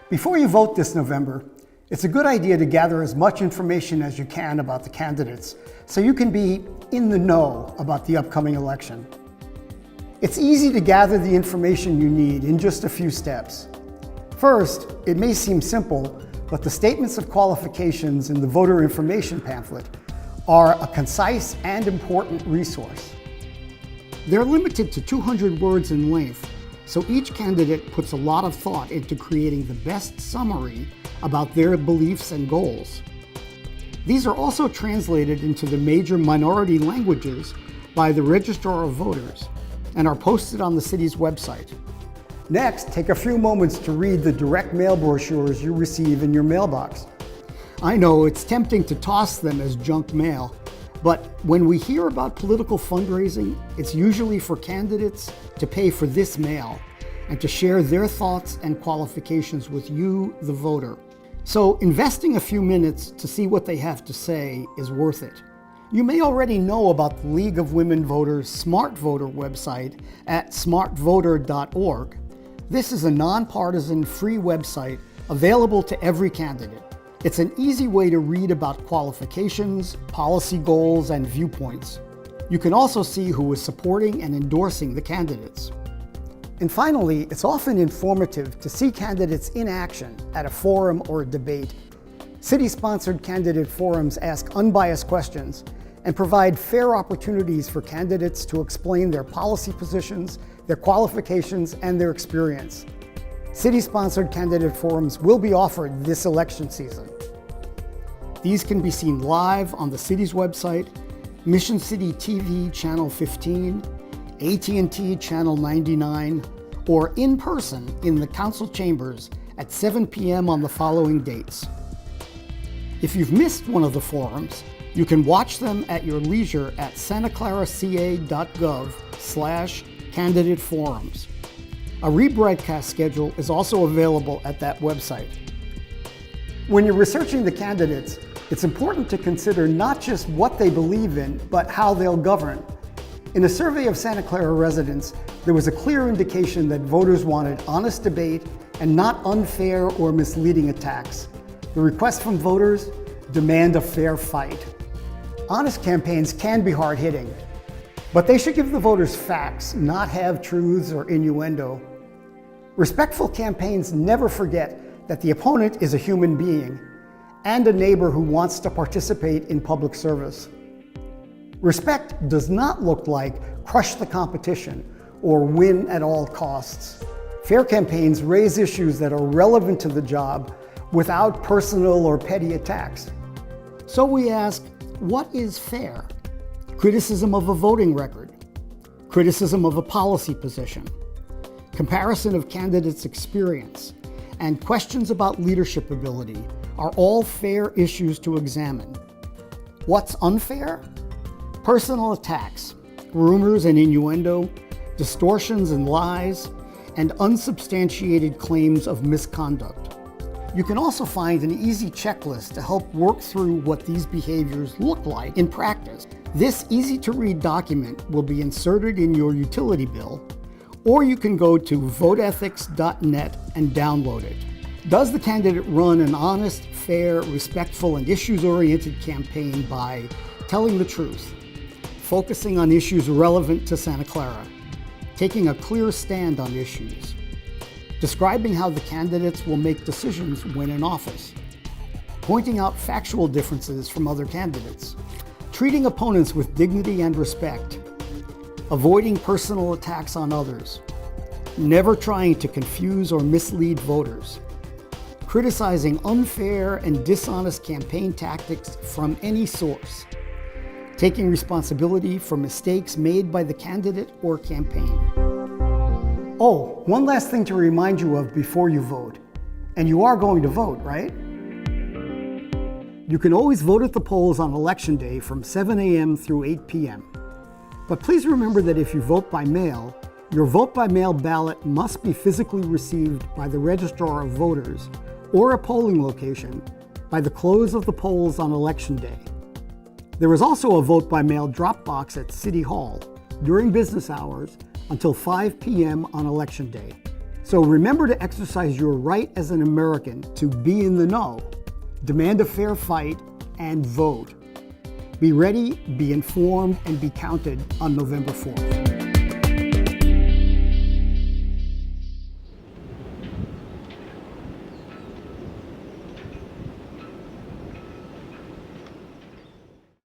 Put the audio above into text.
Before you vote this November, it's a good idea to gather as much information as you can about the candidates so you can be in the know about the upcoming election. It's easy to gather the information you need in just a few steps. First, it may seem simple, but the statements of qualifications in the voter information pamphlet are a concise and important resource. They're limited to 200 words in length, so each candidate puts a lot of thought into creating the best summary about their beliefs and goals. These are also translated into the major minority languages by the Registrar of Voters and are posted on the city's website. Next, take a few moments to read the direct mail brochures you receive in your mailbox. I know it's tempting to toss them as junk mail, but when we hear about political fundraising, it's usually for candidates to pay for this mail and to share their thoughts and qualifications with you, the voter. So investing a few minutes to see what they have to say is worth it. You may already know about the League of Women Voters Smart Voter website at smartvoter.org. This is a nonpartisan free website available to every candidate. It's an easy way to read about qualifications, policy goals, and viewpoints. You can also see who is supporting and endorsing the candidates. And finally, it's often informative to see candidates in action at a forum or a debate. City-sponsored candidate forums ask unbiased questions and provide fair opportunities for candidates to explain their policy positions, their qualifications, and their experience. City-sponsored candidate forums will be offered this election season. These can be seen live on the city's website, Mission City TV Channel 15, AT&T Channel 99, or in person in the council chambers at 7 p.m. on the following dates. If you've missed one of the forums, you can watch them at your leisure at santaclaraca.gov/candidate forums. A rebroadcast schedule is also available at that website. When you're researching the candidates, it's important to consider not just what they believe in, but how they'll govern. In a survey of Santa Clara residents, there was a clear indication that voters wanted honest debate and not unfair or misleading attacks. The request from voters: demand a fair fight. Honest campaigns can be hard-hitting, but they should give the voters facts, not have truths or innuendo. Respectful campaigns never forget that the opponent is a human being and a neighbor who wants to participate in public service. Respect does not look like crush the competition or win at all costs. Fair campaigns raise issues that are relevant to the job without personal or petty attacks. So we ask, what is fair? Criticism of a voting record, criticism of a policy position, comparison of candidates' experience, and questions about leadership ability are all fair issues to examine. What's unfair? Personal attacks, rumors and innuendo, distortions and lies, and unsubstantiated claims of misconduct. You can also find an easy checklist to help work through what these behaviors look like in practice. This easy-to-read document will be inserted in your utility bill, or you can go to voteethics.net and download it. Does the candidate run an honest, fair, respectful, and issues-oriented campaign by telling the truth, focusing on issues relevant to Santa Clara, taking a clear stand on issues, describing how the candidates will make decisions when in office, pointing out factual differences from other candidates, treating opponents with dignity and respect, avoiding personal attacks on others, never trying to confuse or mislead voters, criticizing unfair and dishonest campaign tactics from any source, taking responsibility for mistakes made by the candidate or campaign. Oh, one last thing to remind you of before you vote. And you are going to vote, right? You can always vote at the polls on Election Day from 7 a.m. through 8 p.m. But please remember that if you vote by mail, your vote by mail ballot must be physically received by the Registrar of Voters or a polling location by the close of the polls on Election Day. There is also a vote by mail drop box at City Hall during business hours until 5 p.m. on Election Day. So remember to exercise your right as an American to be in the know, demand a fair fight, and vote. Be ready, be informed, and be counted on November 4th.